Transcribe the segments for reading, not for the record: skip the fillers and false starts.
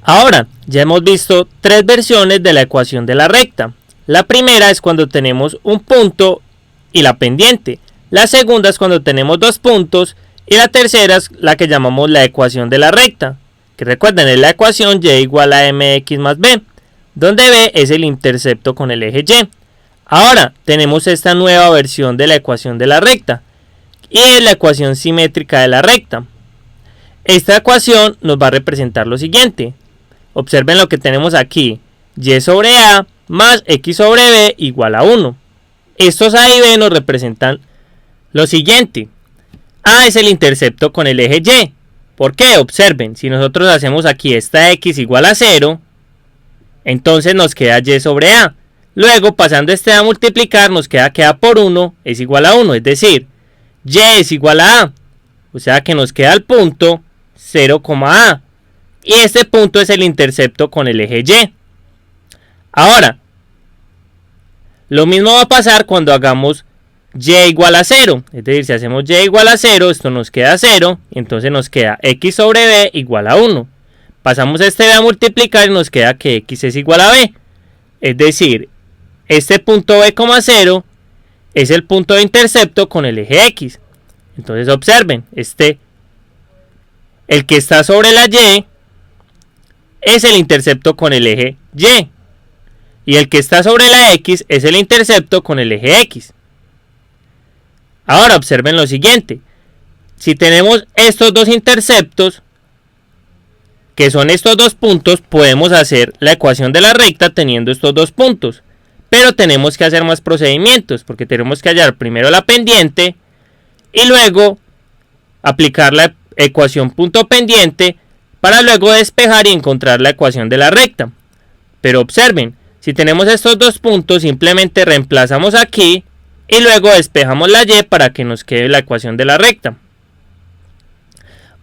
Ahora, ya hemos visto tres versiones de la ecuación de la recta. La primera es cuando tenemos un punto y la pendiente. La segunda es cuando tenemos dos puntos. Y la tercera es la que llamamos la ecuación de la recta. Que recuerden, es la ecuación y igual a mx más b, donde b es el intercepto con el eje y. Ahora, tenemos esta nueva versión de la ecuación de la recta. Y es la ecuación simétrica de la recta. Esta ecuación nos va a representar lo siguiente. Observen lo que tenemos aquí. Y sobre a más x sobre b igual a 1. Estos a y b nos representan lo siguiente. A es el intercepto con el eje y. ¿Por qué? Observen, si nosotros hacemos aquí esta x igual a 0, entonces nos queda y sobre a. Luego, pasando este a multiplicar, nos queda que a por 1 es igual a 1. Es decir, y es igual a a. O sea que nos queda el punto 0, a. Y este punto es el intercepto con el eje y. Ahora, lo mismo va a pasar cuando hagamos y igual a 0. Es decir, si hacemos y igual a 0, esto nos queda 0. Y entonces nos queda x sobre b igual a 1. Pasamos este b a multiplicar y nos queda que x es igual a b. Es decir, este punto b, 0 es el punto de intercepto con el eje x. Entonces observen, el que está sobre la y es el intercepto con el eje y. Y el que está sobre la x es el intercepto con el eje x. Ahora observen lo siguiente. Si tenemos estos dos interceptos, que son estos dos puntos, podemos hacer la ecuación de la recta teniendo estos dos puntos. Pero tenemos que hacer más procedimientos, porque tenemos que hallar primero la pendiente y luego aplicar la ecuación punto pendiente para luego despejar y encontrar la ecuación de la recta. Pero observen, si tenemos estos dos puntos, simplemente reemplazamos aquí y luego despejamos la y para que nos quede la ecuación de la recta.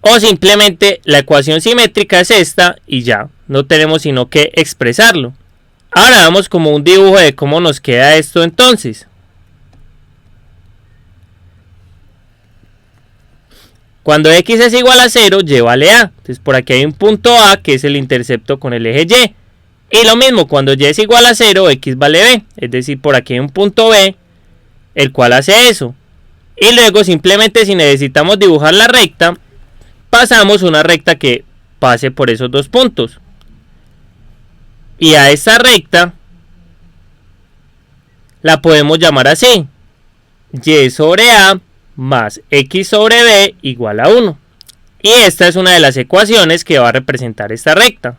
O simplemente la ecuación simétrica es esta y ya, no tenemos sino que expresarlo. Ahora vamos como un dibujo de cómo nos queda esto entonces. Cuando x es igual a 0, y vale a. Entonces por aquí hay un punto a que es el intercepto con el eje y. Y lo mismo, cuando y es igual a 0, x vale b. Es decir, por aquí hay un punto b, el cual hace eso. Y luego simplemente si necesitamos dibujar la recta, pasamos una recta que pase por esos dos puntos. Y a esta recta la podemos llamar así. Y sobre a más x sobre b igual a 1. Y esta es una de las ecuaciones que va a representar esta recta.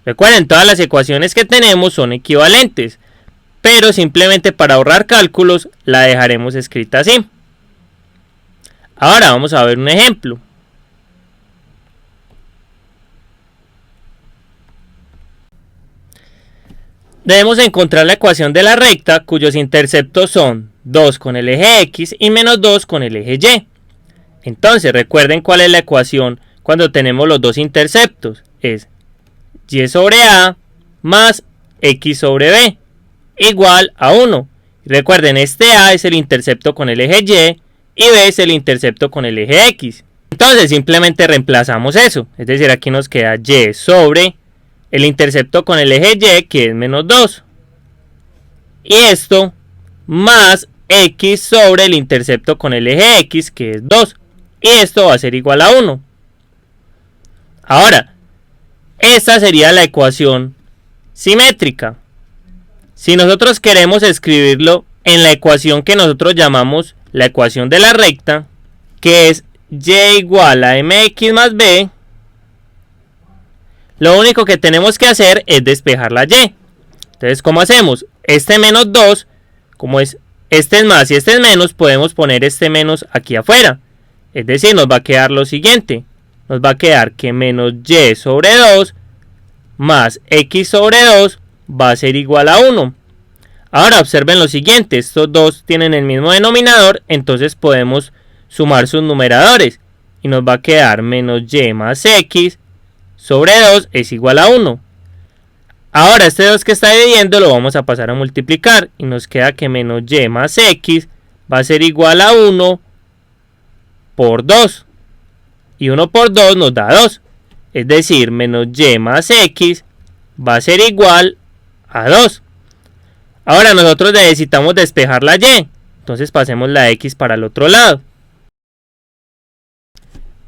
Recuerden, todas las ecuaciones que tenemos son equivalentes, pero simplemente para ahorrar cálculos la dejaremos escrita así. Ahora vamos a ver un ejemplo. Debemos encontrar la ecuación de la recta cuyos interceptos son 2 con el eje x y menos 2 con el eje y. Entonces recuerden cuál es la ecuación cuando tenemos los dos interceptos. Es y sobre a más x sobre b igual a 1. Recuerden, este a es el intercepto con el eje y b es el intercepto con el eje x. Entonces simplemente reemplazamos eso. Es decir, aquí nos queda y sobre el intercepto con el eje y, que es menos 2. Y esto más x sobre el intercepto con el eje x, que es 2. Y esto va a ser igual a 1. Ahora, esta sería la ecuación simétrica. Si nosotros queremos escribirlo en la ecuación que nosotros llamamos la ecuación de la recta, que es y igual a mx más b, lo único que tenemos que hacer es despejar la y. Entonces, ¿cómo hacemos? Este menos 2, como es este es más y este es menos, podemos poner este menos aquí afuera. Es decir, nos va a quedar lo siguiente. Nos va a quedar que menos y sobre 2 más x sobre 2 va a ser igual a 1. Ahora observen lo siguiente. Estos dos tienen el mismo denominador, entonces podemos sumar sus numeradores. Y nos va a quedar menos y más x sobre 2 es igual a 1. Ahora este 2 que está dividiendo lo vamos a pasar a multiplicar. Y nos queda que menos y más x va a ser igual a 1 por 2. Y 1 por 2 nos da 2. es decir, menos y más x, va a ser igual a 2. Ahora nosotros necesitamos despejar la y, entonces pasemos la x para el otro lado.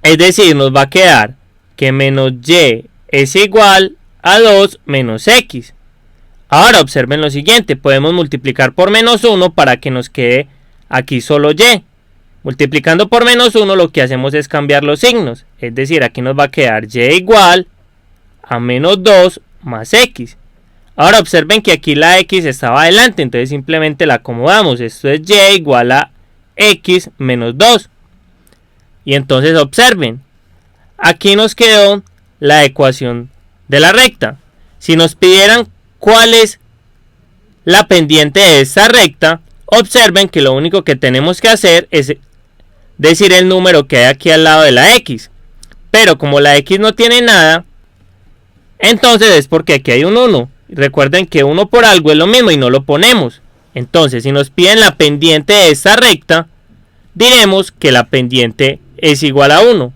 Es decir, nos va a quedar que menos y es igual a 2 menos x. Ahora observen lo siguiente, podemos multiplicar por menos 1 para que nos quede aquí solo y. Multiplicando por menos 1 lo que hacemos es cambiar los signos, es decir, aquí nos va a quedar y igual a menos 2 más x. Ahora observen que aquí la x estaba adelante, entonces simplemente la acomodamos, esto es y igual a x menos 2. Y entonces observen, aquí nos quedó la ecuación de la recta. Si nos pidieran cuál es la pendiente de esta recta, observen que lo único que tenemos que hacer es decir el número que hay aquí al lado de la x. Pero como la x no tiene nada, entonces es porque aquí hay un 1. Recuerden que 1 por algo es lo mismo y no lo ponemos. Entonces si nos piden la pendiente de esta recta, diremos que la pendiente es igual a 1.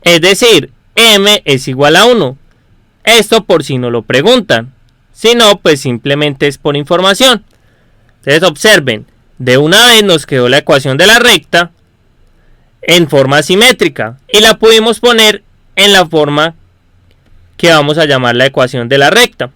Es decir, m es igual a 1. Esto por si no lo preguntan. Si no, pues simplemente es por información. Entonces observen, de una vez nos quedó la ecuación de la recta en forma simétrica y la pudimos poner en la forma que vamos a llamar la ecuación de la recta.